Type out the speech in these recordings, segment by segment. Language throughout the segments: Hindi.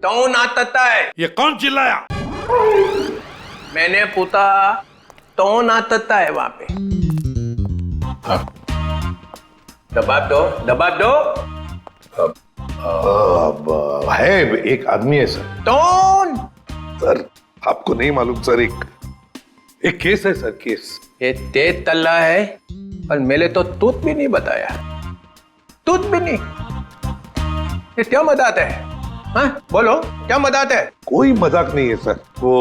कौन आता है? ये कौन चिल्लाया? मैंने पूछा कौन आता है वहां पे? दबाव दो, दबाव दो। है एक आदमी है सर। कौन? सर आपको नहीं मालूम सर, एक केस है सर, केस। ये तेज तल्ला है और मैंने तो तूत भी नहीं बताया, तूत भी नहीं। ये क्या मजाक है? हाँ बोलो, क्या मजाक है? कोई मजाक नहीं है सर, वो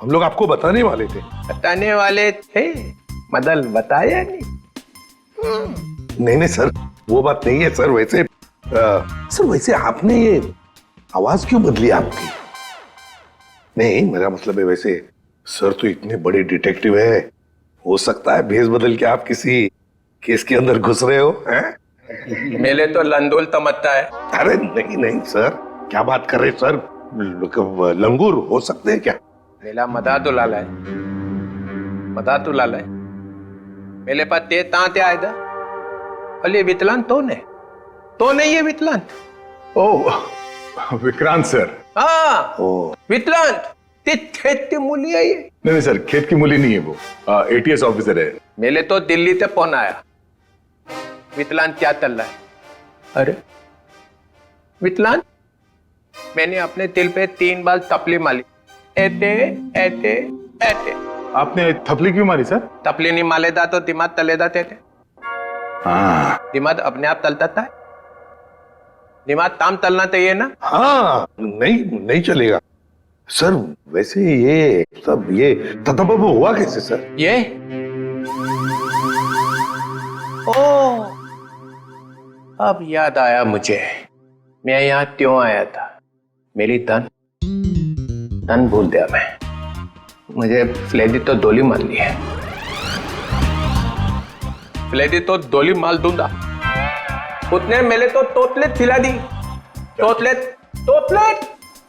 हम लोग आपको बताने वाले थे। बताने वाले थे, मदल बताया नहीं। नहीं सर, वो बात नहीं है सर। वैसे सर वैसे आपने ये आवाज क्यों बदली आपकी? नहीं मेरा मतलब है, वैसे सर तो इतने बड़े डिटेक्टिव है, हो सकता है भेस बदल के आप किसी केस के अंदर घुस रहे हो हैं? मेले तो लंदोल तमत्ता है। अरे नहीं नहीं सर, क्या बात कर रहे सर? लंगूर हो सकते हैं क्या? मेला मदा तो लाला है, मदा तो लाला है। मेले पास ते ताते आए था, अली वितलान तो नहीं है वितलान। ओह विक्रांत सर। हाँ वितलान ते खेत की मूली है ये। नहीं सर, खेत की मूली नहीं है वो, एटीएस ऑफिसर है। मेले तो दिल्ली से फोन आया, वितलान क्या चल रहा है? अरे वितलान, मैंने अपने दिल पे 3 बार तपली मारी, ऐते ऐते ऐते। आपने थपली क्यों मारी सर? तपली नहीं मालेदा तो दिमाग तलेदा थे। हाँ दिमाग अपने आप तलता था, दिमाग ताम तलना चाहिए ना। हाँ नहीं चलेगा सर। वैसे ये सब ये ततबब हुआ कैसे सर? ये ओ अब याद आया मुझे, मैं यहाँ क्यों आया था। मेरी तन भूल दिया मैं। मुझे फ्लेडी तो दोली मार ली है, फ्लेडी तो दोली माल दूंगा। उतने मेले तो तोतलेट खिला दी। तोतलेट तोतलेट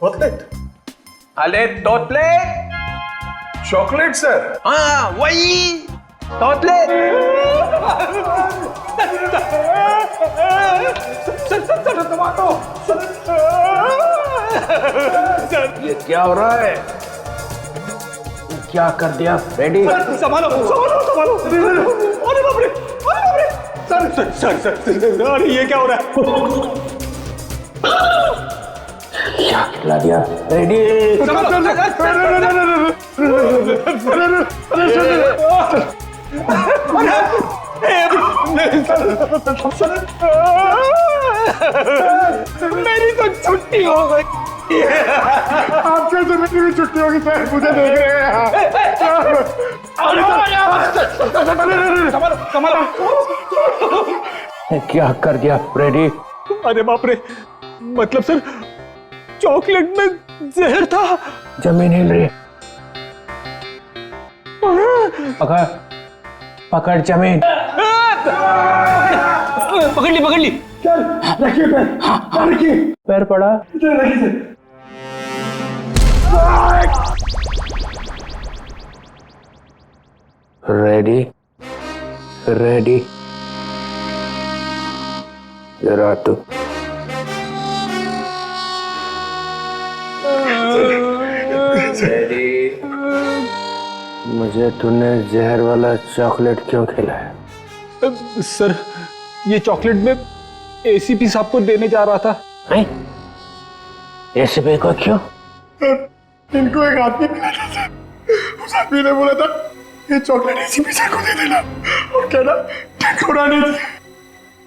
चॉकलेट? अरे तोतलेट, चॉकलेट सर? हाँ वही तोतलेट। ये क्या हो रहा है? क्या कर दिया फ्रेडी? संभालो संभालो संभालो। अरे बाप रे, अरे बाप रे। सर अरे ये क्या हो रहा है? क्या खिला दिया फ्रेडी? मेरी तो छुट्टी हो गई। आप कैसे मेरी भी छुट्टी होगी सर? मुझे देख रहे हैं। क्या कर दिया फ्रेडी? अरे बाप रे, मतलब सर चॉकलेट में जहर था। जमीन हिल रही है, पकड़ पकड़ जमीन। पकड़ ली। चल रखिए पैर, हाँ रखिए। पैर पड़ा, रखिए सर। रेडी जरा तू। मुझे तूने जहर वाला चॉकलेट क्यों खिलाया? सर ये चॉकलेट में एसीपी साहब को देने जा रहा था। एसीपी को क्यों? इनको एक आदमी मिला था सर, उस आदमी ने बोला था ये चॉकलेट एसीपी साहब को दे देना और कहना टेंटोरा ने दी।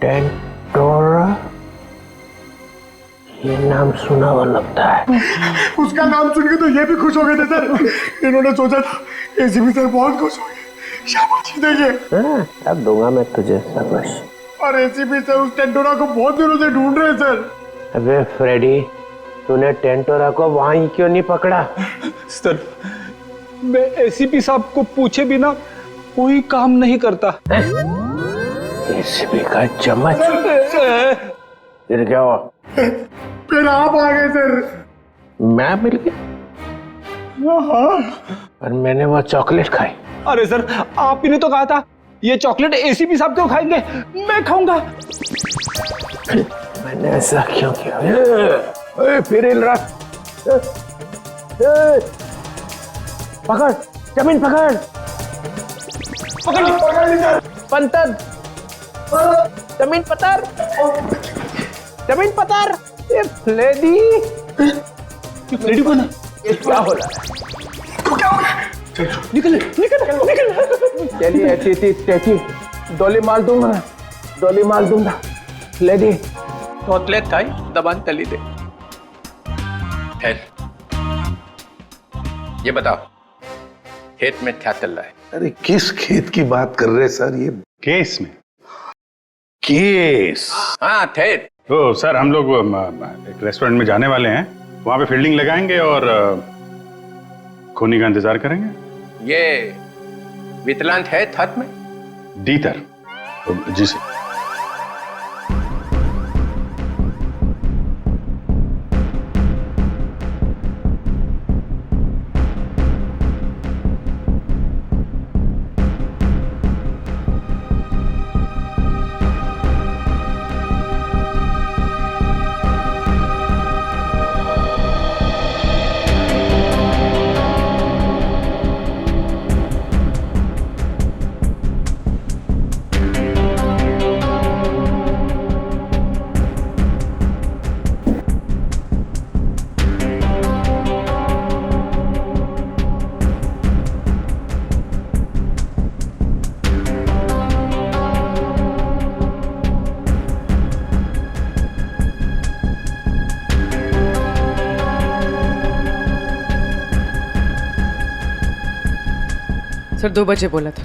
टेंटोरा? ये नाम सुना हुआ लगता है। उसका नाम सुन के तो ये भी खुश हो गए थे सर। इन्होंने सोचा था एसीपी सर बहुत खुश हो गए, शाबाशी देंगे। अब दूंगा मैं तुझे शाबाश। और एसीपी सर उस टेंटोरा को बहुत दिनों से ढूंढ रहे सर। अबे फ्रेडी, तूने टेंटोरा को वहीं क्यों नहीं पकड़ा? सर मैं एसीपी साहब को पूछे बिना कोई काम नहीं करता। एसीपी का चम्मच? फिर क्या हुआ? फिर आप आ गए सर। मैं मिल गया और मैंने वो चॉकलेट खाई। अरे सर आप ही ने तो कहा था ये चॉकलेट एसीपी साहब क्यों खाएंगे, मैं खाऊंगा। मैंने ऐसा क्यों किया? फिर हिल रहा पकड़, जमीन पकड़, पकड़ ली सर। पंतर, जमीन पतर, जमीन पतर। लेडी, लेडी कौन है? क्या हो रहा है? इसको क्या हो गया? निकल निकल निकल। चलिए ऐसी डोली मार दूंगा, डोली मार दूंगा। लेडी तोतले थाई दबान तली दे। ये बताओ खेत में क्या चल रहा है? अरे किस खेत की बात कर रहे सर? ये केस में। केस? हाँ खेत। तो सर हम लोग एक रेस्टोरेंट में जाने वाले हैं, वहां पे फील्डिंग लगाएंगे और खूनी का इंतजार करेंगे। ये विकलांग है हाथ में? दीतर। जी सर। सर 2 बजे बोला था।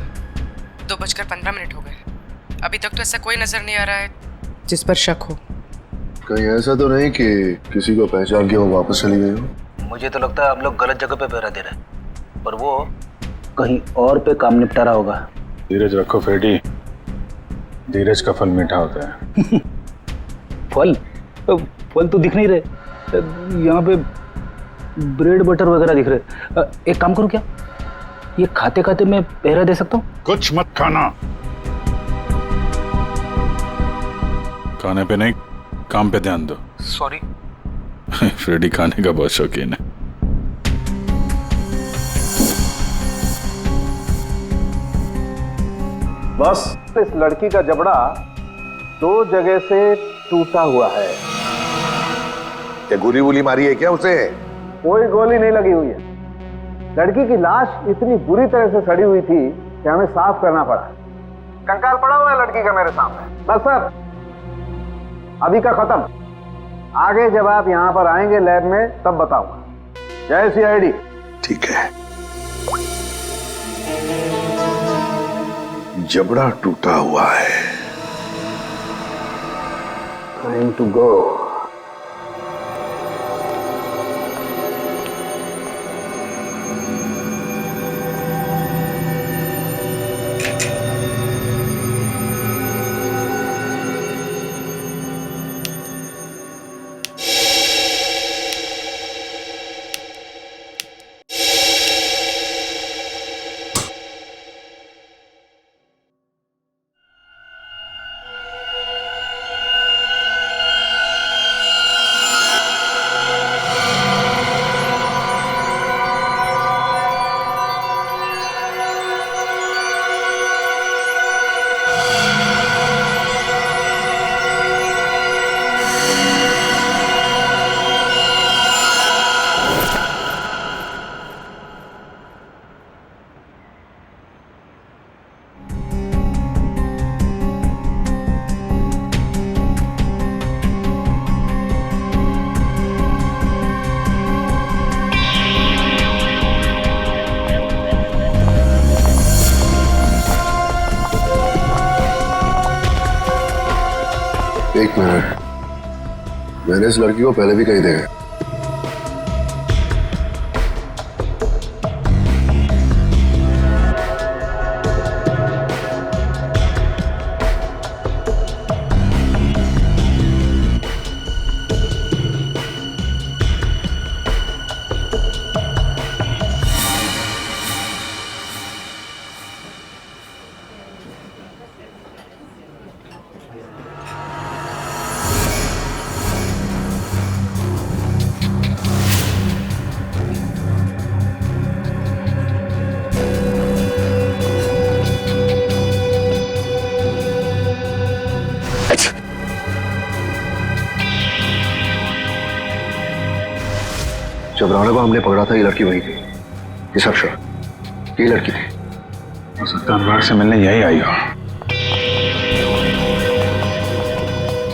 2:15 हो गए। अभी तक तो ऐसा कोई नजर नहीं आ रहा है जिस पर शक हो। कहीं ऐसा तो नहीं कि किसी को पहचान के वो वापस चली गई हो? मुझे तो लगता है हम लोग गलत जगह पे पहरा दे रहे हैं, पर वो कहीं और पे काम निपटा रहा होगा। धीरज रखो फ्रेडी, धीरज का फल मीठा होता है। फल फल तो दिख नहीं रहे यहाँ पे, ब्रेड बटर वगैरह दिख रहे। एक काम करूं क्या, ये खाते खाते मैं पहरा दे सकता हूँ? कुछ मत खाना। खाने पे नहीं, काम पे ध्यान दो। सॉरी। फ्रेडी खाने का बहुत शौकीन है। बस इस लड़की का जबड़ा 2 जगह से टूटा हुआ है। क्या गोली वोली मारी है क्या उसे? कोई गोली नहीं लगी हुई है। लड़की की लाश इतनी बुरी तरह से सड़ी हुई थी कि हमें साफ करना पड़ा। कंकाल पड़ा हुआ है लड़की का मेरे सामने। बस सर, अभी का खत्म। आगे जब आप यहाँ पर आएंगे लैब में तब बताऊंगा। जय CID। ठीक है। जबड़ा टूटा हुआ है। Time to go. एक मिनट, मैंने इस लड़की को पहले भी कहीं देखा है। जब राणा को हमने पकड़ा था ये लड़की वही थी। ये सब श्योर ये लड़की थी। हो सकता है अनुराग से मिलने यही आई हो।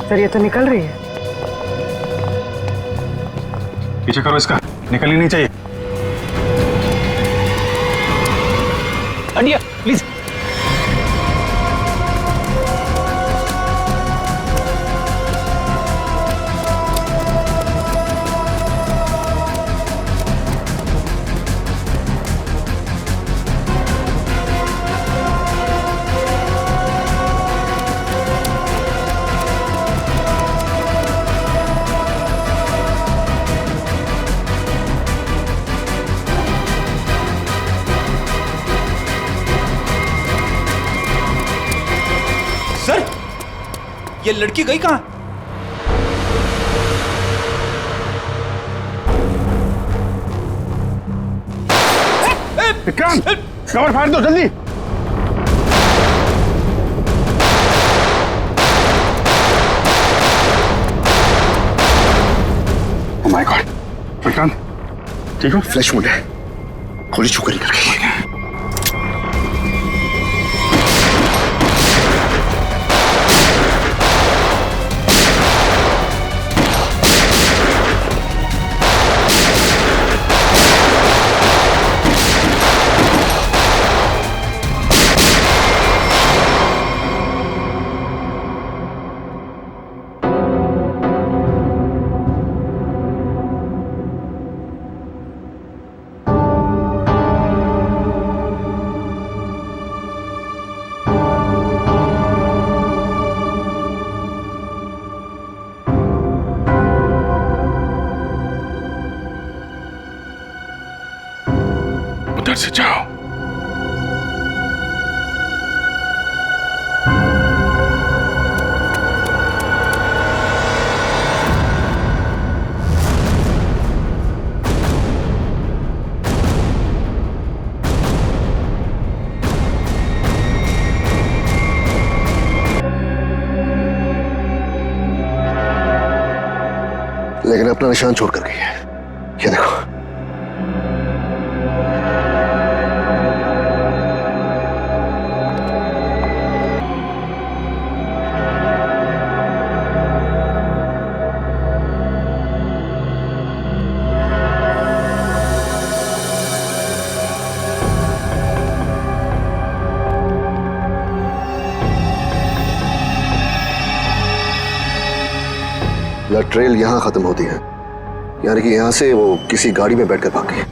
सर ये तो निकल रही है। पीछे करो इसका, निकलनी नहीं चाहिए। हटिए प्लीज। सर ये लड़की गई कहां? विक्रांत कवर फाड़ दो जल्दी। ओह माय गॉड विक्रांत ठीक हो? फ्लैश मूड है, गोली छू कर निकल गई। उधर से जाओ। लेकिन अपना निशान छोड़ कर गई है। ये देखो ब्लड ट्रेल यहां खत्म होती है, यानी कि यहां से वो किसी गाड़ी में बैठकर भाग गई।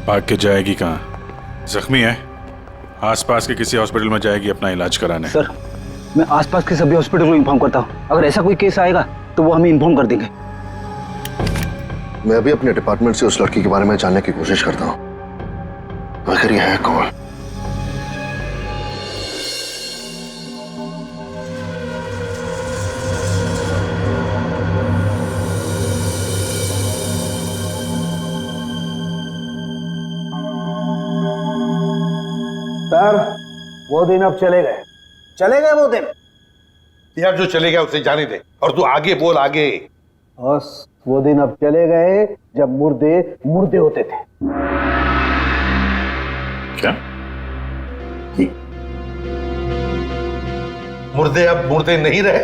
भाग के जाएगी कहाँ? जख्मी है, आसपास के किसी हॉस्पिटल में जाएगी अपना इलाज कराने। सर मैं आसपास के सभी हॉस्पिटल को इन्फॉर्म करता हूँ। अगर ऐसा कोई केस आएगा तो वो हमें इन्फॉर्म कर देंगे। मैं अभी अपने डिपार्टमेंट से उस लड़की के बारे में जानने की कोशिश करता हूँ। आखिर ये है कौन? सर वो दिन अब चले गए वो दिन। यार जो चले गया उसे जाने दे और तू आगे बोल आगे। बस वो दिन अब चले गए जब मुर्दे मुर्दे होते थे। क्या? मुर्दे अब मुर्दे नहीं रहे,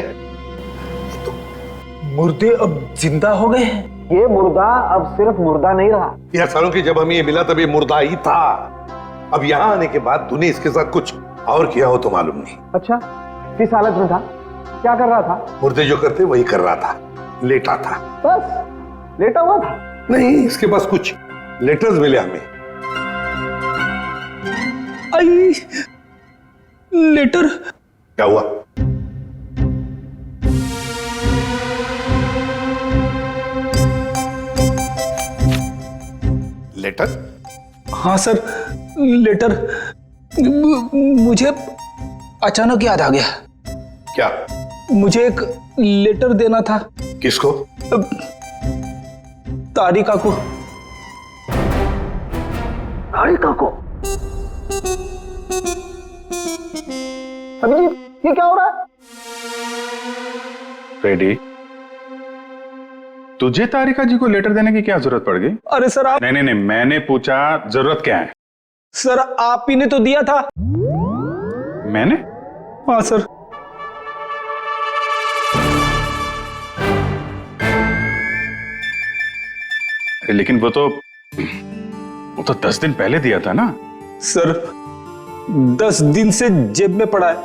मुर्दे अब जिंदा हो गए हैं। ये मुर्दा अब सिर्फ मुर्दा नहीं रहा। यार सालों की जब हमें ये मिला तब ये मुर्दा ही था। अब यहाँ आने के बाद तूने इसके साथ कुछ और किया हो तो मालूम नहीं। अच्छा किस हालत में था, क्या कर रहा था? मुर्दे जो करते वही कर रहा था, लेटा था। बस लेटा हुआ था? नहीं, इसके पास कुछ लेटर्स मिले हमें। आई लेटर? क्या हुआ? लेटर? हाँ सर लेटर। मुझे अचानक याद आ गया। क्या? मुझे एक लेटर देना था। किसको? तारिका को। तारिका को? अभिजीत ये क्या हो रहा है? रेडी? तुझे तारिका जी को लेटर देने की क्या जरूरत पड़ गई? अरे सर आप, नहीं, मैंने पूछा जरूरत क्या है? सर आप ही ने तो दिया था। मैंने? हाँ सर। अरे लेकिन वो तो 10 दिन पहले दिया था ना। सर 10 दिन से जेब में पड़ा है।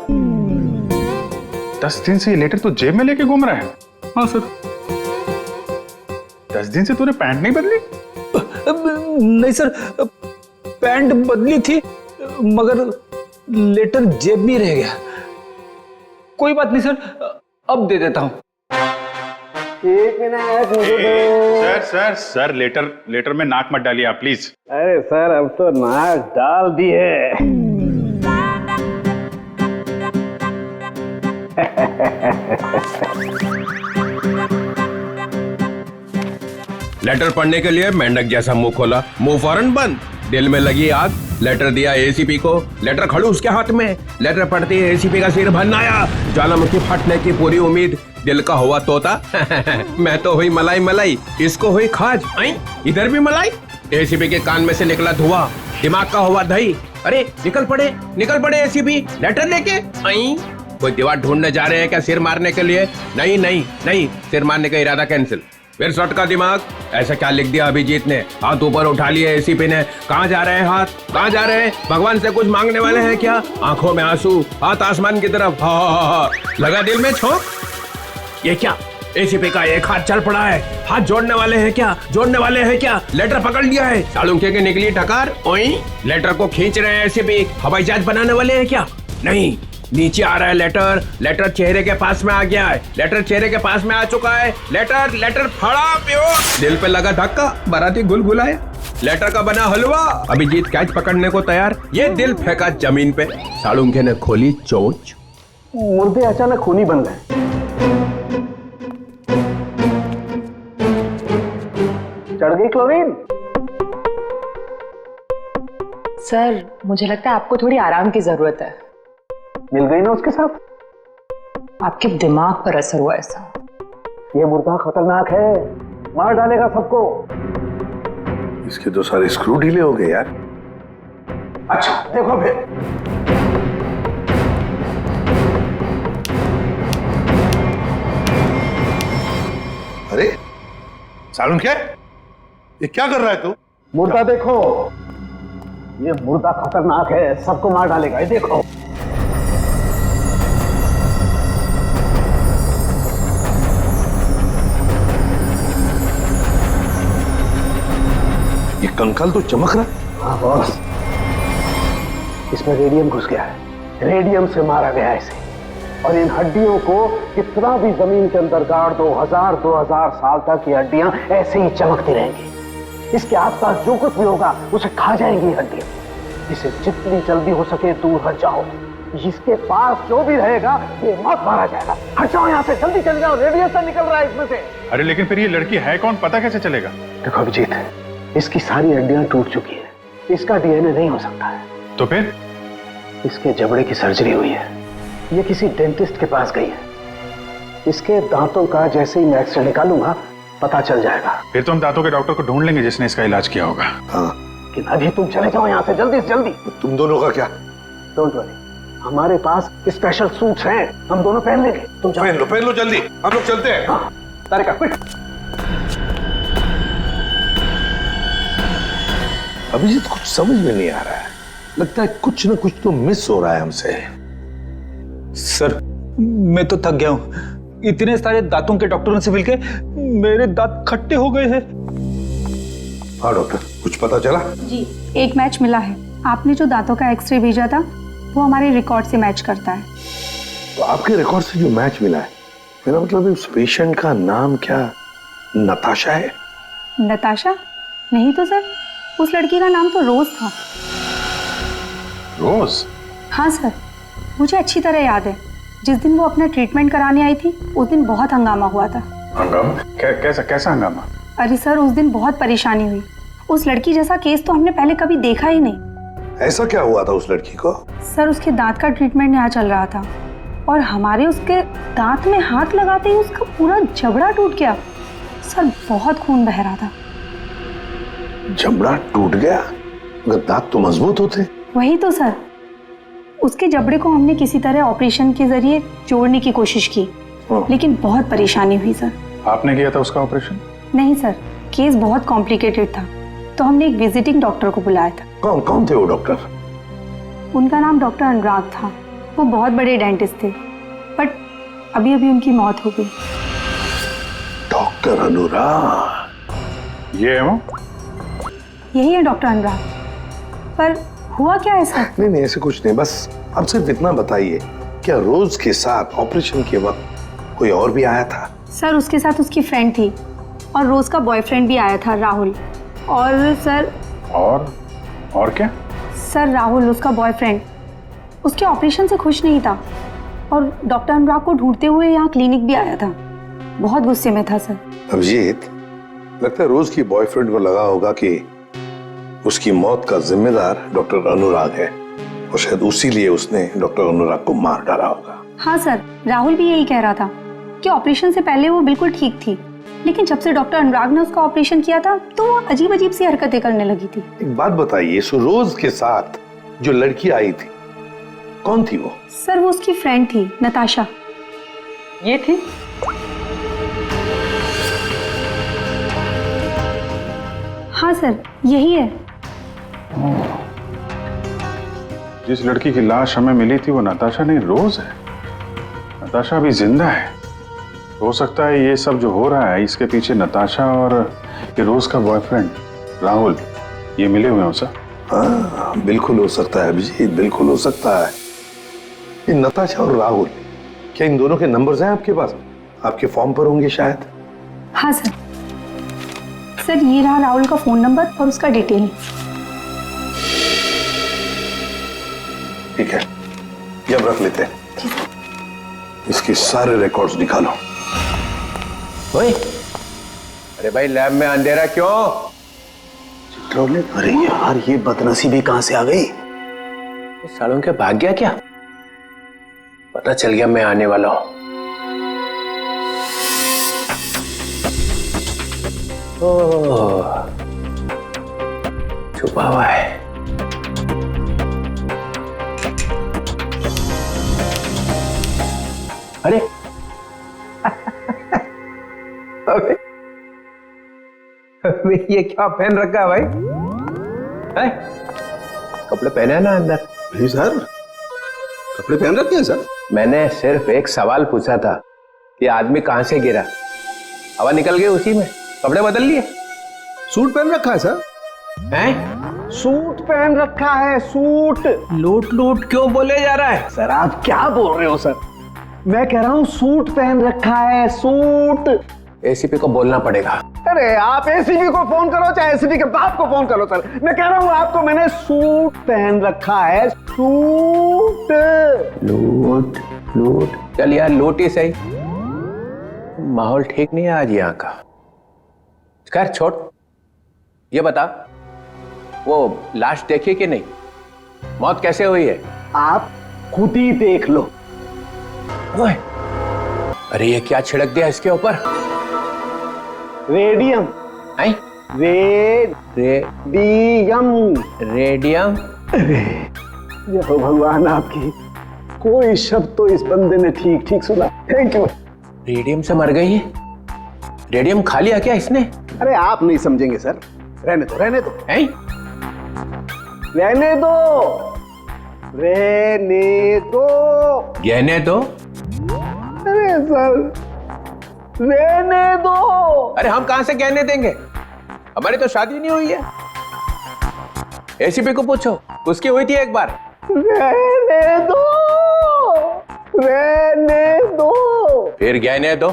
10 दिन से ये लेटर तू जेब में लेके घूम रहा है? हाँ सर। 10 दिन से तूने पैंट नहीं बदली? नहीं सर, पैंट बदली थी मगर लेटर जेब में रह गया। कोई बात नहीं सर, अब दे देता हूं। एक मिनट मुझे दो। सर लेटर में नाक मत डालिए आप प्लीज। अरे सर अब तो नाक डाल दी है। लेटर पढ़ने के लिए मेंढक जैसा मुंह खोला, मुंह फौरन बंद। दिल में लगी आग। लेटर दिया एसीपी को, लेटर खड़ूस के हाथ में। लेटर पढ़ते ही एसीपी का सिर भन्नाया, ज्वालामुखी फटने की पूरी उम्मीद। दिल का हुआ तोता मैं तो हुई मलाई मलाई, इसको हुई खाज। इधर भी मलाई। एसीपी के कान में से निकला धुआं, दिमाग का हुआ दही। अरे निकल पड़े एसीपी लेटर लेके। कोई दीवार ढूंढने जा रहे हैं क्या सिर मारने के लिए? नहीं, सिर मारने का इरादा कैंसिल। फिर शॉट का दिमाग। ऐसा क्या लिख दिया अभिजीत ने? हाथ ऊपर उठा लिए एसीपी ने। कहाँ जा रहे हैं हाथ? कहाँ जा रहे हैं? भगवान से कुछ मांगने वाले हैं क्या? आंखों में आंसू, हाथ आसमान की तरफ। हा। लगा दिल में छोंक। ये क्या? एसीपी का एक हाथ चल पड़ा है। हाथ जोड़ने वाले हैं क्या? लेटर पकड़ लिया है। सालुंखे की निकली टकार। ओई लेटर को खींच रहे हैं एसीपी। हवाई जहाज बनाने वाले हैं क्या? नहीं, नीचे आ रहा है लेटर चेहरे के पास में आ गया है। लेटर चेहरे के पास में आ चुका है। लेटर फड़ा प्यो। दिल पे लगा धक्का, बाराती गुलगुलाया। लेटर का बना हलवा। अभिजीत कैच पकड़ने को तैयार, ये दिल फेंका जमीन पे। सालुंखे ने खोली चोंच। मुर्दे अचानक खूनी बन गए। चढ़ गई क्लोरीन। सर मुझे लगता है आपको थोड़ी आराम की जरूरत है। मिल गई ना उसके साथ? आपके दिमाग पर असर हुआ ऐसा। ये मुर्दा खतरनाक है, मार डालेगा सबको। इसके तो सारे स्क्रू ढीले हो गए यार। अच्छा देखो फिर। अरे सालुंखे, ये क्या कर रहा है तू? मुर्दा देखो, ये मुर्दा खतरनाक है, सबको मार डालेगा। ये देखो। ये कंकाल तो चमक रहा है। हाँ बॉस, इसमें रेडियम घुस गया है। रेडियम से मारा गया है इसे। और इन हड्डियों को कितना भी जमीन के अंदर गाड़ दो, 2000 साल तक ये हड्डियां ऐसे ही चमकती रहेंगी। इसके आसपास जो कुछ भी होगा उसे खा जाएंगी हड्डियां। इसे जितनी जल्दी हो सके दूर हट जाओ। इसके पास जो भी रहेगा ये मौत मारा जाएगा। हट जाओ यहाँ से, जल्दी चले जाओ। रेडिएशन निकल रहा है इसमें से। अरे लेकिन फिर ये लड़की है कौन, पता कैसे चलेगा? देखो अभिजीत, इसकी सारी हड्डियां टूट चुकी है। इसका डीएनए नहीं हो सकता है। तो फिर? इसके जबड़े की सर्जरी हुई है। ये किसी डेंटिस्ट के पास गई है। इसके दांतों का जैसे ही मैं एक्सरे निकालूंगा पता चल जाएगा। फिर तो हम दांतों के डॉक्टर को ढूंढ लेंगे जिसने इसका इलाज किया होगा। हाँ, लेकिन अभी तुम चले जाओ यहाँ से जल्दी से जल्दी। तुम दोनों का क्या? डोंट वरी, हमारे पास स्पेशल सूट्स हैं, हम दोनों पहन लेंगे। तुम जाओ। पहन लो जल्दी, हम लोग चलते हैं। हाँ, तारिका क्विक। अभिजीत कुछ समझ में नहीं आ रहा है। लगता है कुछ ना कुछ तो मिस हो रहा है हमसे। सर मैं तो थक गया हूं। इतने सारे दांतों के डॉक्टरों से मिलके मेरे दांत खट्टे हो गए हैं। हाँ डॉक्टर, कुछ पता चला? जी, एक मैच मिला है। आपने जो दांतों का एक्सरे भेजा था वो हमारे रिकॉर्ड से मैच करता है। तो आपके रिकॉर्ड से जो मैच मिला है, मेरा मतलब उस पेशेंट का नाम क्या नताशा है? नताशा? नहीं तो सर, उस लड़की का नाम तो रोज था। रोज? हाँ सर, मुझे अच्छी तरह याद है। जिस दिन वो अपना ट्रीटमेंट कराने आई थी उस दिन बहुत हंगामा हुआ था। हंगामा? कैसा हंगामा? अरे सर, उस दिन बहुत परेशानी हुई। उस लड़की जैसा केस तो हमने पहले कभी देखा ही नहीं। ऐसा क्या हुआ था उस लड़की को? सर उसके दांत का ट्रीटमेंट यहाँ चल रहा था। और हमारे उसके दांत में हाथ लगाते ही उसका पूरा जबड़ा टूट गया। सर बहुत खून बह रहा था। जबड़ा टूट गया? मगर दांत तो मजबूत होते। वही तो सर, उसके जबड़े को हमने किसी तरह ऑपरेशन के जरिए जोड़ने की कोशिश की, लेकिन बहुत परेशानी हुई सर। आपने किया था उसका ऑपरेशन? नहीं सर, केस बहुत कॉम्प्लिकेटेड था, तो हमने एक विजिटिंग डॉक्टर को बुलाया था। कौन कौन थे वो डॉक्टर? उनका नाम डॉक्टर अनुराग था। वो बहुत बड़े डेंटिस्ट थे, बट अभी अभी उनकी मौत हो गई। डॉक्टर अनुराग? ये है वो? यही है डॉक्टर अनुराग। पर हुआ क्या है सर? नहीं नहीं, ऐसे कुछ नहीं, बस आप सिर्फ इतना बताइए, क्या रोज के साथ ऑपरेशन के वक्त कोई और भी आया था? सर उसके साथ उसकी फ्रेंड थी और रोज का बॉयफ्रेंड भी आया था, राहुल। और सर और क्या? सर राहुल, उसका बॉयफ्रेंड, उसके ऑपरेशन से खुश नहीं था और डॉक्टर अनुराग को ढूंढते हुए यहाँ क्लिनिक भी आया था। बहुत गुस्से में था सर। अभिजीत, लगता है रोज की बॉयफ्रेंड को लगा होगा कि उसकी मौत का जिम्मेदार डॉक्टर अनुराग है और शायद उसी लिए उसने डॉक्टर अनुराग को मार डाला होगा। हाँ सर, राहुल भी यही कह रहा था कि ऑपरेशन से पहले वो बिल्कुल ठीक थी, लेकिन जब से डॉक्टर अनुराग ने उसका ऑपरेशन किया था तो वो अजीब अजीब सी हरकतें करने लगी थी। एक बात बताइए, सो रोज के साथ जो लड़की आई थी, कौन थी वो? सर वो उसकी फ्रेंड थी, नताशा। ये थी? हाँ सर, यही है। जिस लड़की की लाश हमें मिली थी वो नताशा नहीं, रोज है। नताशा अभी जिंदा है। हो सकता है ये सब जो हो रहा है इसके पीछे नताशा और ये रोज का बॉयफ्रेंड राहुल ये मिले हुए हो सर। हाँ बिल्कुल हो सकता है अभिजीत, बिल्कुल हो सकता है। ये नताशा और राहुल, क्या इन दोनों के नंबर्स हैं आपके पास? आपके फॉर्म पर होंगे शायद। हाँ सर। सर ये रहा राहुल का फोन नंबर और उसका डिटेल। ठीक है, ये अब रख लेते हैं। इसके सारे रिकॉर्ड्स निकालो। ओए, अरे भाई लैब में अंधेरा क्यों? अरे यार, ये बदनसीबी कहां से आ गई? सालों के भाग गया क्या? पता चल गया मैं आने वाला हूं। ओह, छुपा हुआ है। अरे अबे ये क्या पहन रखा है भाई? है? कपड़े पहने हैं ना अंदर? नहीं सर, कपड़े पहन रखे हैं सर। मैंने सिर्फ एक सवाल पूछा था कि आदमी कहां से गिरा, हवा निकल गई उसी में, कपड़े बदल लिए। सूट पहन रखा है सर। हैं? सूट पहन रखा है, सूट। लूट लूट क्यों बोले जा रहा है? सर आप क्या बोल रहे हो सर? मैं कह रहा हूँ सूट पहन रखा है, सूट। एसीपी को बोलना पड़ेगा। अरे आप एसीपी को फोन करो चाहे एसीपी के बाप को फोन करो सर, मैं कह रहा हूँ आपको मैंने सूट पहन रखा है, सूट। लूट लूट, चल यार लूट ही सही। माहौल ठीक नहीं है आज यहाँ का। खैर छोड़, ये बता वो लाश देखी कि नहीं? मौत कैसे हुई है? आप खुद ही देख लो। ओए, अरे ये क्या छिड़क दिया इसके ऊपर? रेडियम। हैं? रेडियम। रेडियम? जय हो भगवान आपकी, कोई शब्द तो इस बंदे ने ठीक ठीक सुना। Thank you. रेडियम से मर गई है? रेडियम खा लिया क्या इसने? अरे आप नहीं समझेंगे सर, रहने दो रहने दो। हैं? रहने दो, रहने दो। गहने दो? अरे सर रहने दो। अरे हम कहां से गहने देंगे, हमारी तो शादी नहीं हुई है। एसीपी को पूछो, उसकी हुई थी एक बार। रहने दो, रहने दो। फिर गहने दो।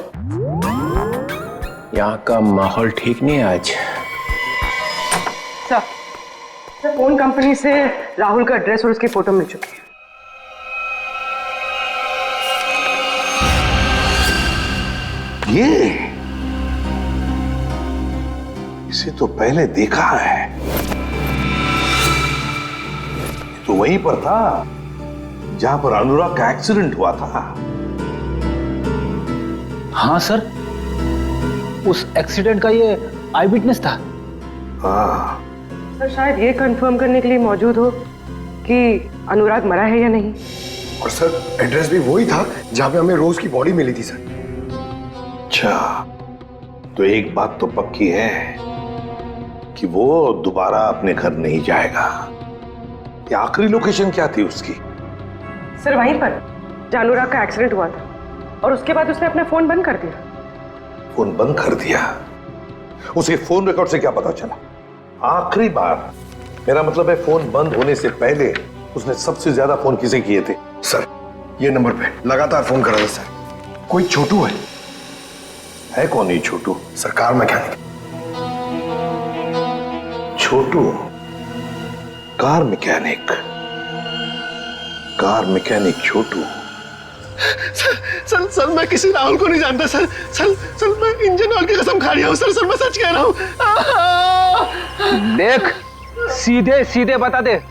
यहाँ का माहौल ठीक नहीं है आज। सर फोन कंपनी से राहुल का एड्रेस और उसकी फोटो मिल चुकी है। ये इसे तो पहले देखा है, तो वहीं पर था जहां पर अनुराग का एक्सीडेंट हुआ था। हाँ सर, उस एक्सीडेंट का ये आई विटनेस था। हाँ सर शायद ये कंफर्म करने के लिए मौजूद हो कि अनुराग मरा है या नहीं। और सर एड्रेस भी वही था जहां पे हमें रोज की बॉडी मिली थी सर। अच्छा, तो एक बात तो पक्की है कि वो दोबारा अपने घर नहीं जाएगा। ये आखिरी लोकेशन क्या थी उसकी? सर वहीं पर जहाँ अनुराग का एक्सीडेंट हुआ था, और उसके बाद उसने अपना फोन बंद कर दिया। फोन बंद कर दिया? उसे फोन रिकॉर्ड से क्या पता चला? आखिरी बार, मेरा मतलब है फोन बंद होने से पहले उसने सबसे ज्यादा फोन किसे किए थे? सर ये नंबर पे लगातार फोन कर रहा था सर। कोई छोटू है कौन ये Chhotu? Sir, car mechanic. Chhotu car mechanic? Car mechanic Chhotu? Sir मैं किसी राहुल को नहीं जानता सर। सर मैं इंजन ऑयल की कसम खा रहा हूँ सर मैं सच कह रहा हूँ। देख, सीधे सीधे बता दे,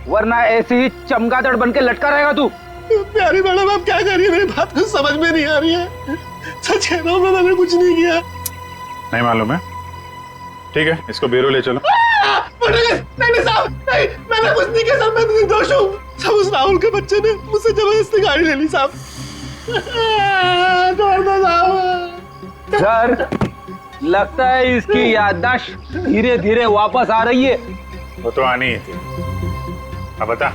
वरना ऐसे ही चमगादड़ बन के लटका रहेगा तू। प्यारी मैडम आप क्या कर रही है? मेरी बात कुछ समझ में नहीं आ रही है। सच कह रहा हूँ मैंने कुछ नहीं किया। नहीं मालूम है? ठीक है, इसको ब्यूरो ले चलो। नहीं साहब, नहीं मैंने कुछ नहीं किया सर, मैं निर्दोष हूँ। सब उस राहुल के बच्चे ने मुझसे जबरदस्ती गाड़ी ले ली साहब। छोड़ दो साहब। सर लगता है इसकी याददाश्त धीरे धीरे वापस आ रही है। वो तो आनी ही थी। अब बता।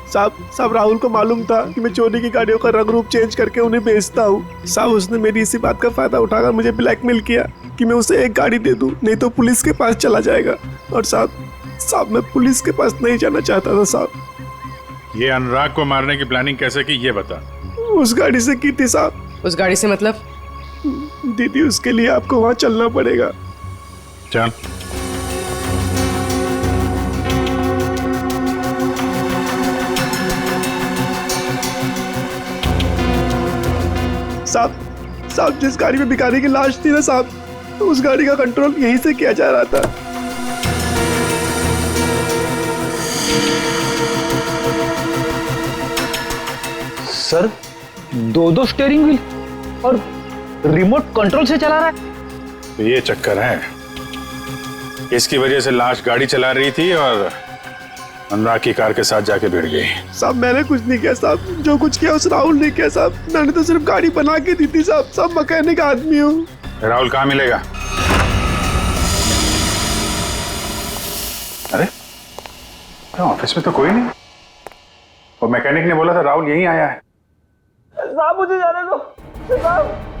साहब राहुल को मालूम था कि मैं चोरी की गाड़ियों का रंग रूप चेंज करके उन्हें बेचता हूँ। साहब उसने मेरी इसी बात का फायदा उठाकर मुझे ब्लैकमेल किया कि मैं उसे एक गाड़ी दे दूं, नहीं तो पुलिस के पास चला जाएगा। और साहब मैं पुलिस के पास नहीं जाना चाहता था साहब। ये अनुराग को मारने की प्लानिंग कैसे की ये बता। उस गाड़ी से की थी साहब। उस गाड़ी से मतलब? दीदी उसके लिए आपको वहां चलना पड़ेगा। चल। साहब जिस गाड़ी में भिखारी की लाश थी ना साहब, तो उस गाड़ी का कंट्रोल यहीं से किया जा रहा था। सर दो स्टीयरिंग व्हील और रिमोट कंट्रोल से चला रहा है। तो ये चक्कर है, इसकी वजह से लाश गाड़ी चला रही थी और अनुराग की कार के साथ जाके भिड़ गई। साहब मैंने कुछ नहीं किया साहब, जो कुछ किया उस राहुल ने किया साहब। मैंने तो सिर्फ गाड़ी बना के दी थी साहब। सब मैकेनिक आदमी हूँ। राहुल कहाँ मिलेगा? अरे ऑफिस में तो कोई नहीं। वो मैकेनिक ने बोला था राहुल यहीं आया है। साहब मुझे जाने दो।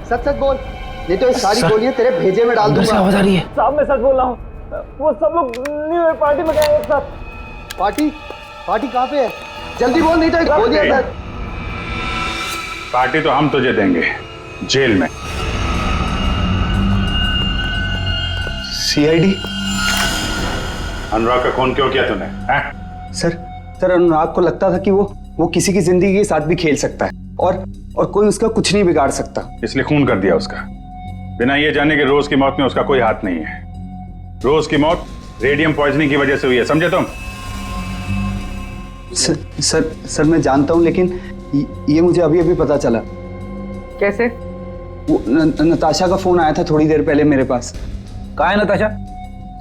सच बोल, नहीं तो इस सारी गोलियां तेरे भेजे में डाल दूंगा। आवाज आ रही है। साहब मैं सच बोल रहा हूँ। वो सब लोग न्यू ईयर पार्टी में गए एक साथ। पार्टी कहाँ पे है? जल्दी बोल, नहीं तो गोलियां। पार्टी तो हम तुझे देंगे जेल में। सीआईडी? अनुराग का खून क्यों किया तूने? सर अनुराग को लगता था कि वो किसी की जिंदगी के साथ भी खेल सकता है और कोई उसका कुछ नहीं बिगाड़ सकता, इसलिए खून कर दिया उसका, बिना ये जाने कि रोज की मौत में उसका कोई हाथ नहीं है। रोज की मौत रेडियम पॉइजनिंग की वजह से हुई है, समझे तुम? सर मैं जानता हूं, लेकिन ये मुझे अभी अभी पता चला। कैसे? वो नताशा का फोन आया था थोड़ी देर पहले मेरे पास। कहाँ है नताशा?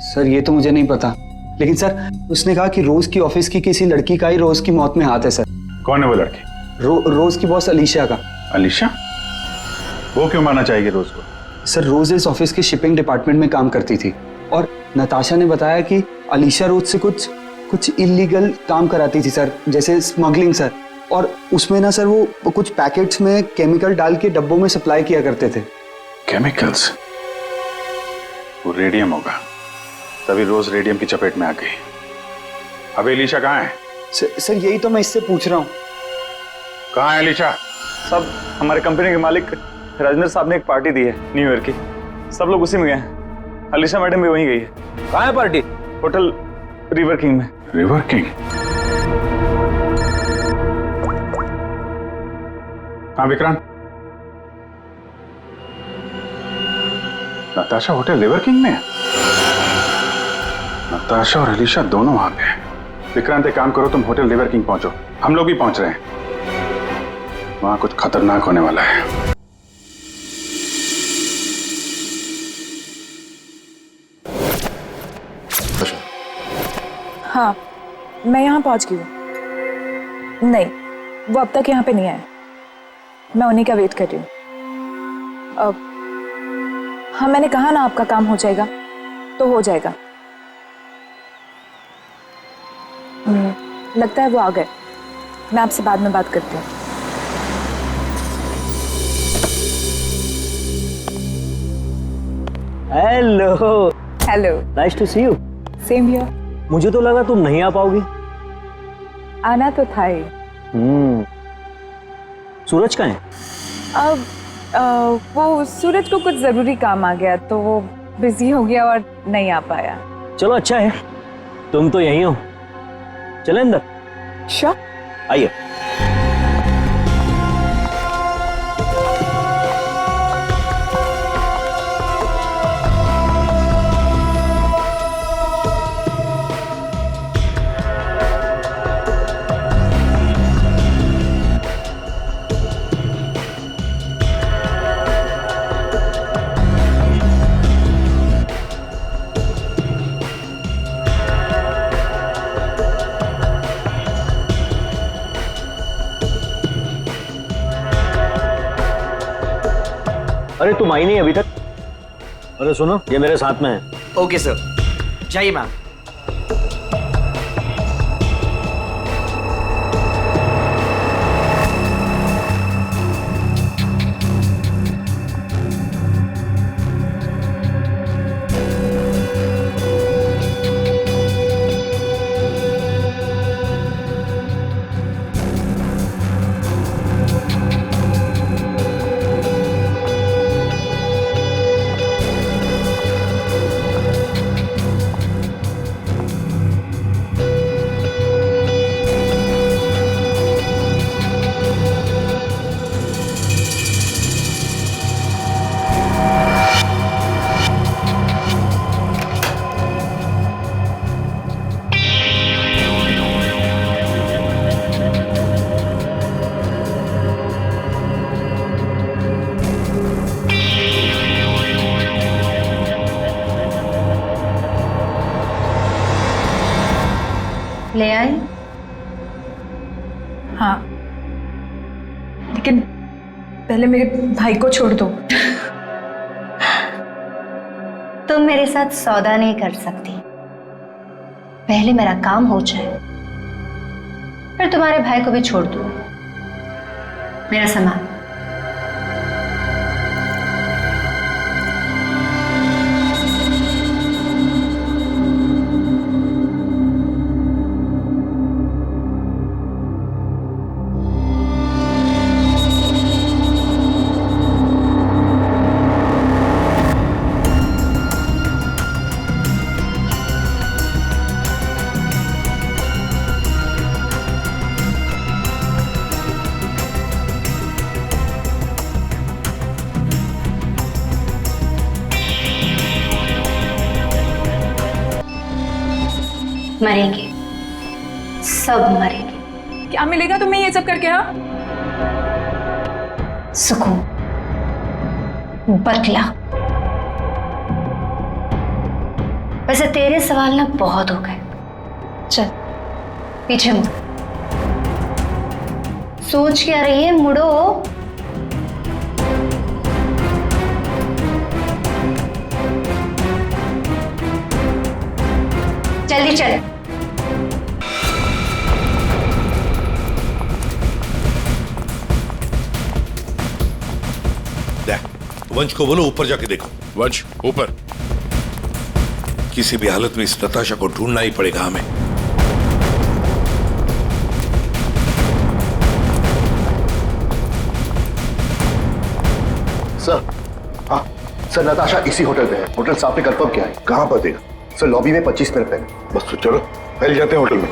सर ये तो मुझे नहीं पता, लेकिन सर उसने कहा कि रोज की ऑफिस की किसी लड़की का ही रोज की मौत में हाथ है। सर कौन है वो लड़की? रोज की बॉस अलीशा का। अलीशा? वो क्यों मारना चाहेगी रोज को? सर रोज इस ऑफिस के शिपिंग डिपार्टमेंट में काम करती थी और नताशा ने बताया कि अलीशा रोज से कुछ इलीगल काम कराती थी सर, जैसे स्मगलिंग सर। और उसमें ना सर वो कुछ पैकेट्स में केमिकल डाल के डब्बों में सप्लाई किया करते थे। केमिकल्स? वो रेडियम होगा, तभी रोज रेडियम की चपेट में आ गई। अब अलीशा कहाँ है? सर यही तो मैं इससे पूछ रहा हूँ। कहाँ है अलीशा? सब हमारे कंपनी के मालिक राजेंद्र साहब ने एक पार्टी दी है न्यू ईयर की, सब लोग उसी में गए हैं। अलीशा मैडम भी वहीं गई है। कहाँ है पार्टी? होटल रिवर किंग में। River king? हाँ Vikrant, Natasha hotel river king में है? नताशा और अलीशा दोनों वहां पे हैं। विक्रांत एक काम करो, तुम होटल रिवर किंग पहुंचो, हम लोग भी पहुंच रहे हैं। वहां कुछ खतरनाक होने वाला है। हाँ, मैं यहाँ पहुँच गई हूँ। नहीं, वो अब तक यहाँ पे नहीं आए। मैं उन्हीं का वेट कर रही हूँ। हाँ, मैंने कहा ना आपका काम हो जाएगा तो हो जाएगा। लगता है वो आ गए। मैं आपसे बाद में बात करती हूँ। Hello. Hello. Nice to see you. Same here. मुझे तो लगा तुम नहीं आ पाओगी। आना तो था ही। सूरज कहाँ है? अब वो सूरज को कुछ जरूरी काम आ गया तो वो बिजी हो गया और नहीं आ पाया। चलो अच्छा है, तुम तो यहीं हो। चले अंदर। श्योर। आइए। अरे तुम आई नहीं अभी तक? अरे सुनो, ये मेरे साथ में है। ओके सर, जाइए मैम। ले आई? हाँ, लेकिन पहले मेरे भाई को छोड़ दो। तुम मेरे साथ सौदा नहीं कर सकती। पहले मेरा काम हो जाए, फिर तुम्हारे भाई को भी छोड़ दो। मेरा सामान। मरेंगे, सब मरेंगे। क्या मिलेगा तुम्हें ये सब करके? हाँ, सुकून, बदला। वैसे तेरे सवाल ना बहुत हो गए। चल पीछे मुड़। सोच क्या रही है? मुड़ो। जल्दी चल। वंश को बोलो ऊपर जाके देखो। वंश ऊपर। किसी भी हालत में इस नताशा को ढूंढना ही पड़ेगा हमें। सर, हाँ सर, नताशा इसी होटल पे है। होटल साहब ने कंफर्म किया है। कहां पर देगा? सर लॉबी में 25 मिनट पहले। बस तो चलो पहले जाते हैं होटल में।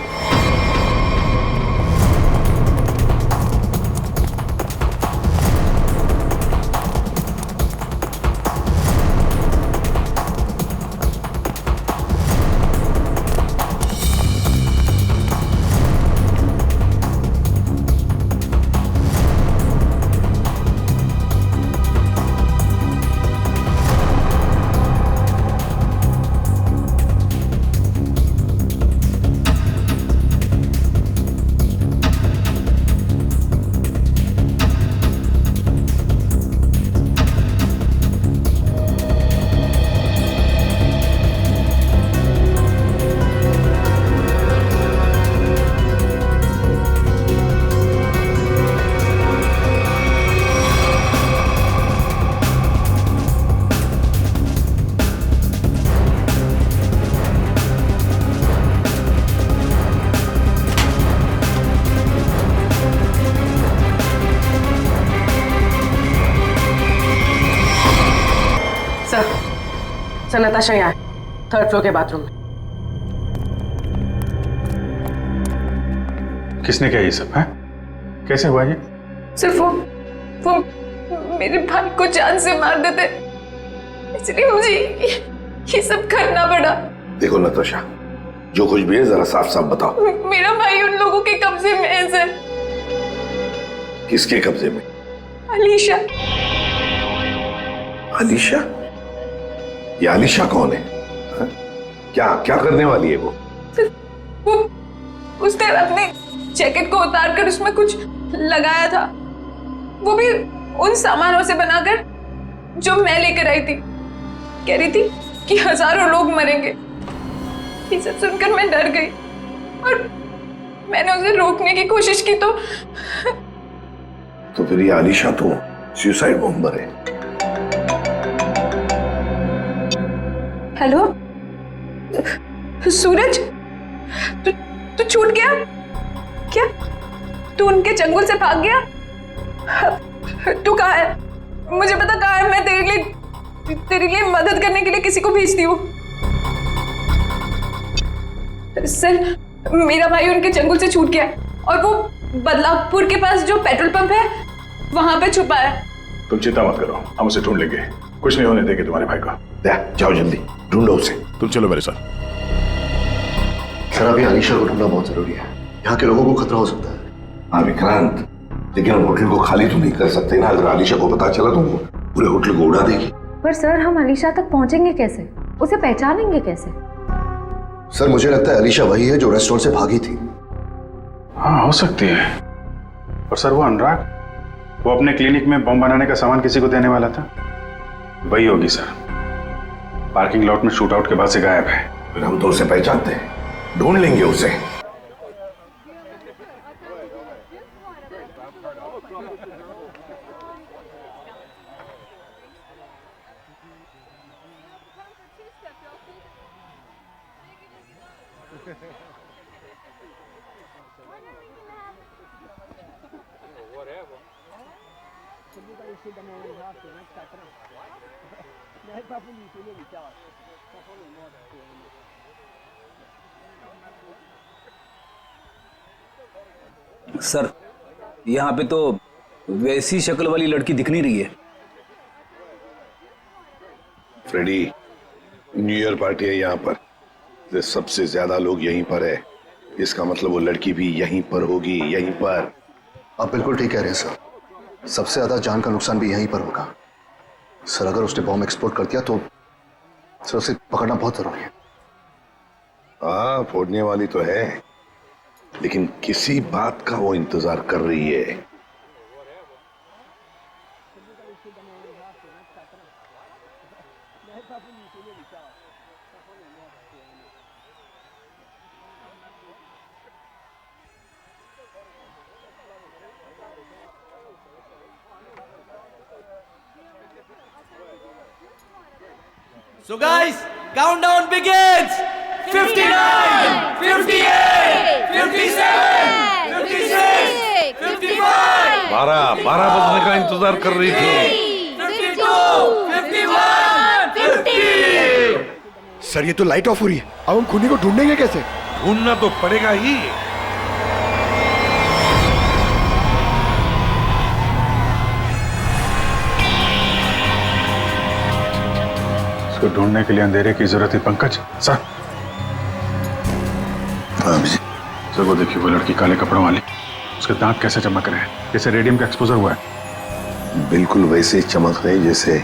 सर नताशा यहाँ है, 3rd फ्लोर के बाथरूम में। किसने किया ये सब है? कैसे हुआ ये? सिर्फ वो मेरे भाई को जान से मार देते, इसलिए मुझे ये सब करना पड़ा। देखो नताशा, जो कुछ भी है जरा साफ साफ बताओ। मेरा भाई उन लोगों के कब्जे में है सर। किसके कब्जे में? अलीशा। अलीशा? ये अलीशा कौन है? हा? क्या क्या करने वाली है वो? उसने अपने जैकेट को उतारकर उसमें कुछ लगाया था, वो भी उन सामानों से बनाकर जो मैं लेकर आई थी। कह रही थी कि हजारों लोग मरेंगे। ये सब सुनकर मैं डर गई और मैंने उसे रोकने की कोशिश की तो फिर ये अलीशा तो सुसाइड बॉम्बर है। हेलो सूरज, तू छूट गया क्या? तू उनके चंगुल से भाग गया? तू कहाँ है? मुझे पता कहाँ है। मैं तेरे लिए मदद करने के लिए किसी को भेजती हूँ। सर, मेरा भाई उनके चंगुल से छूट गया और वो बदलापुर के पास जो पेट्रोल पंप है वहां पे छुपा है। तुम चिंता मत करो, हम उसे ढूंढ लेंगे। कुछ नहीं होने देंगे तुम्हारे भाई को। जाओ जल्दी ढूंढो उसे। तुम चलो मेरे साथ। सर अभी अलीशा को ढूंढना बहुत जरूरी है, यहाँ के लोगों को खतरा हो सकता है। हाँ विक्रांत, लेकिन हम होटल को खाली तो नहीं कर सकते ना। अगर अलीशा को पता चला तो वो पूरे होटल को उड़ा देगी। पर सर हम अलीशा तक पहुंचेंगे कैसे? उसे पहचानेंगे कैसे? सर मुझे लगता है अलीशा वही है जो रेस्टोरेंट से भागी थी। हाँ हो सकती है। और सर वो अनुराग, वो अपने क्लिनिक में बम बनाने का सामान किसी को देने वाला था, वही होगी सर। पार्किंग लॉट में शूट आउट के बाद से गायब है। फिर हम तो उसे पहचानते हैं, ढूंढ लेंगे उसे। सर यहाँ पे तो वैसी शक्ल वाली लड़की दिख नहीं रही है। फ्रेडी, न्यू ईयर पार्टी है यहाँ पर, सबसे ज्यादा लोग यहीं पर है। इसका मतलब वो लड़की भी यहीं पर होगी, यहीं पर। आप बिल्कुल ठीक कह रहे हैं सर, सबसे ज्यादा जान का नुकसान भी यहीं पर होगा। सर अगर उसने बॉम्ब एक्सप्लोड कर दिया तो सर उसे पकड़ना बहुत जरूरी है। हाँ फोड़ने वाली तो है, लेकिन किसी बात का वो इंतजार कर रही है। So guys, countdown begins. 59, 58, 57, 56, 55. 12 बजने का इंतजार कर रही थी। 52, 51, 50. सर ये तो लाइट ऑफ हो रही है, अब हम खूनी को ढूंढेंगे कैसे? ढूंढना तो पड़ेगा ही। इसको ढूंढने के लिए अंधेरे की जरूरत है पंकज। सर सर वो देखिए, वो लड़की काले कपड़ों वाली, उसके दांत कैसे चमक रहे हैं, जैसे रेडियम का एक्सपोजर हुआ है। बिल्कुल वैसे चमक रही जैसे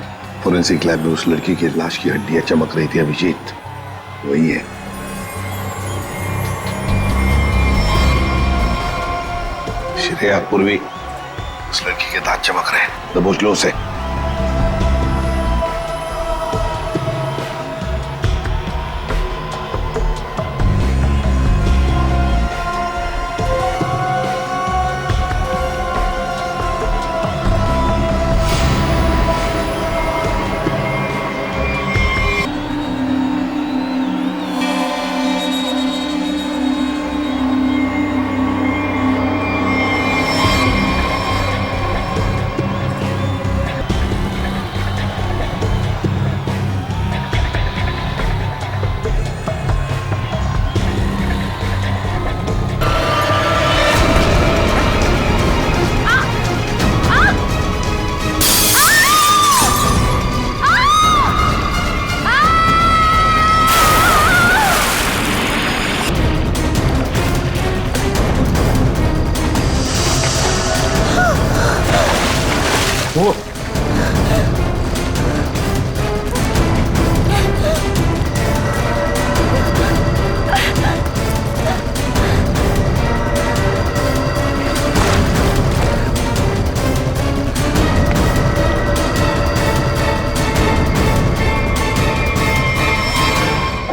फोरेंसिक लैब में उस लड़की की लाश की हड्डियां चमक रही थी अभिजीत, वही है। श्रेया पूर्वी, उस लड़की के दांत चमक रहे हैं, दबोच लो उसे।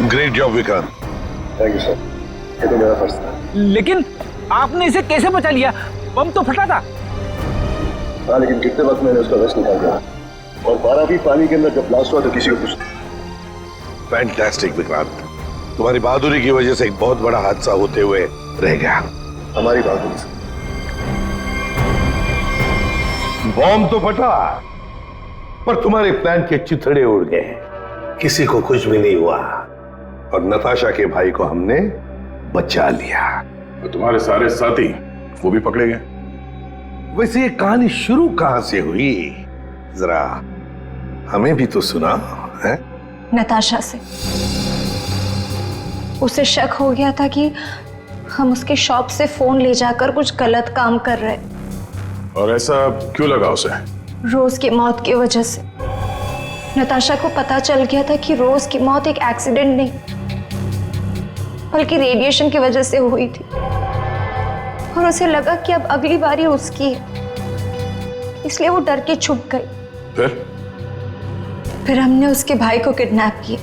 Great job Vikrant. Thank you sir, ये तो मेरा फर्ज था। लेकिन आपने इसे कैसे बचा लिया? बम तो फटा था। हाँ, लेकिन कितने वक्त मैंने उसका वेस्ट निकाल दिया, और 12 फीट पानी के अंदर जब ब्लास्ट हुआ तो किसी को कुछ। फैंटास्टिक विक्रांत, तुम्हारी बहादुरी की वजह से एक बहुत बड़ा हादसा होते हुए रह गया। हमारी बहादुरी से। बॉम्ब तो फटा, पर तुम्हारे प्लान के चिथड़े उड़ गए, किसी को कुछ भी नहीं हुआ, और नताशा के भाई को हमने बचा लिया। तो तुम्हारे सारे साथी वो भी पकड़े गए। वैसे ये कहानी शुरू कहां से हुई, जरा हमें भी तो सुना है। नताशा से। उसे शक हो गया था कि हम उसके शॉप से फोन ले जाकर कुछ गलत काम कर रहे। और ऐसा क्यों लगा उसे? रोज की मौत की वजह से। नताशा को पता चल गया था कि रोज की मौत एक एक्सीडेंट नहीं, बल्कि रेडिएशन की वजह से हुई थी, और उसे लगा कि अब अगली बारी उसकी है, इसलिए वो डर के छुप गई। फिर हमने उसके भाई को किडनैप किया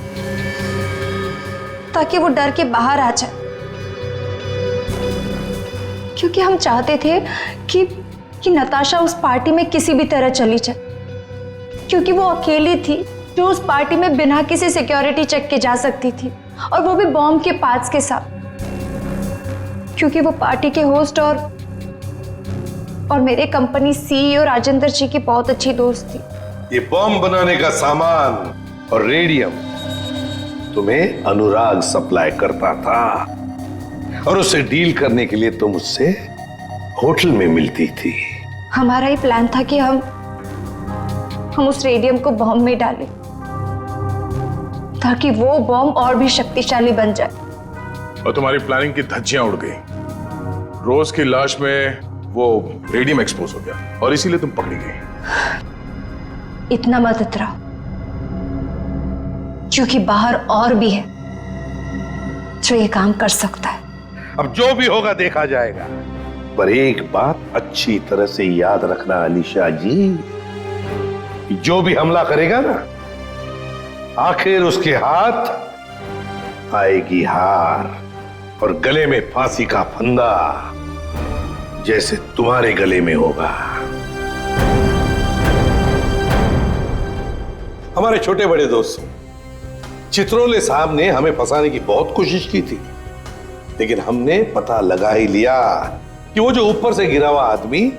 ताकि वो डर के बाहर आ जाए, क्योंकि हम चाहते थे कि नताशा उस पार्टी में किसी भी तरह चली जाए, क्योंकि वो अकेली थी जो उस पार्टी में बिना किसी सिक्योरिटी चेक के जा सकती थी, और वो भी बॉम्ब के पार्ट्स के साथ, क्योंकि वो पार्टी के होस्ट और मेरे कंपनी सीईओ राजेंद्र जी की बहुत अच्छी दोस्त थी। ये बॉम्ब बनाने का सामान और रेडियम तुम्हें अनुराग सप्लाई करता था, और उससे डील करने के लिए तुम उससे होटल में मिलती थी। हमारा ही प्लान था कि हम उस रेडियम को बॉम्ब में डालें ताकि वो बॉम्ब और भी शक्तिशाली बन जाए। और तुम्हारी प्लानिंग की धज्जियां उड़ गई। रोज की लाश में वो रेडियम एक्सपोज हो गया, और इसीलिए तुम पकड़ी गई। इतना मत इतराओ, क्योंकि बाहर और भी है जो ये काम कर सकता है। अब जो भी होगा देखा जाएगा, पर एक बात अच्छी तरह से याद रखना अलीशा जी, जो भी हमला करेगा ना, आखिर उसके हाथ आएगी हार, और गले में फांसी का फंदा, जैसे तुम्हारे गले में होगा। हमारे छोटे बड़े दोस्त चित्रोले साहब ने हमें फंसाने की बहुत कोशिश की थी, लेकिन हमने पता लगा ही लिया कि वो जो ऊपर से गिरा हुआ आदमी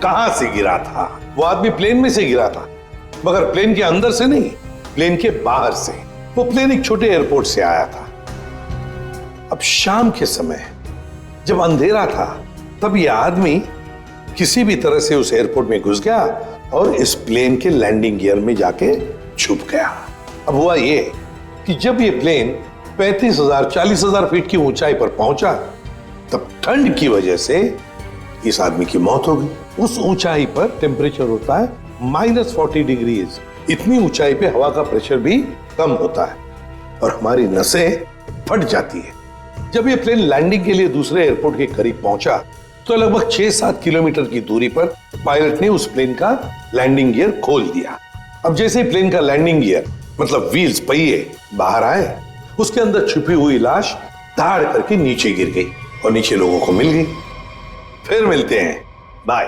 कहां से गिरा था। वो आदमी प्लेन में से गिरा था, मगर प्लेन के अंदर से नहीं, प्लेन के बाहर से। वो प्लेन एक छोटे एयरपोर्ट से आया था। अब शाम के समय जब अंधेरा था, तब यह आदमी किसी भी तरह से उस एयरपोर्ट में घुस गया और इस प्लेन के लैंडिंग गियर में जाके छुप गया। अब हुआ ये कि जब ये प्लेन 35,000-40,000 फीट की ऊंचाई पर पहुंचा, तब ठंड की वजह से इस आदमी की मौत हो गई। उस ऊंचाई पर टेम्परेचर होता है -40 डिग्रीज। इतनी ऊंचाई पे हवा का प्रेशर भी कम होता है और हमारी नसें फट जाती है। जब ये प्लेन लैंडिंग के लिए दूसरे एयरपोर्ट के करीब पहुंचा, तो लगभग 6-7 किलोमीटर की दूरी पर पायलट ने उस प्लेन का लैंडिंग गियर खोल दिया। अब जैसे ही प्लेन का लैंडिंग गियर मतलब व्हील्स, पहिए बाहर आए, उसके अंदर छुपी हुई लाश धाड़ करके नीचे गिर गई और नीचे लोगों को मिल गई। फिर मिलते हैं, बाय।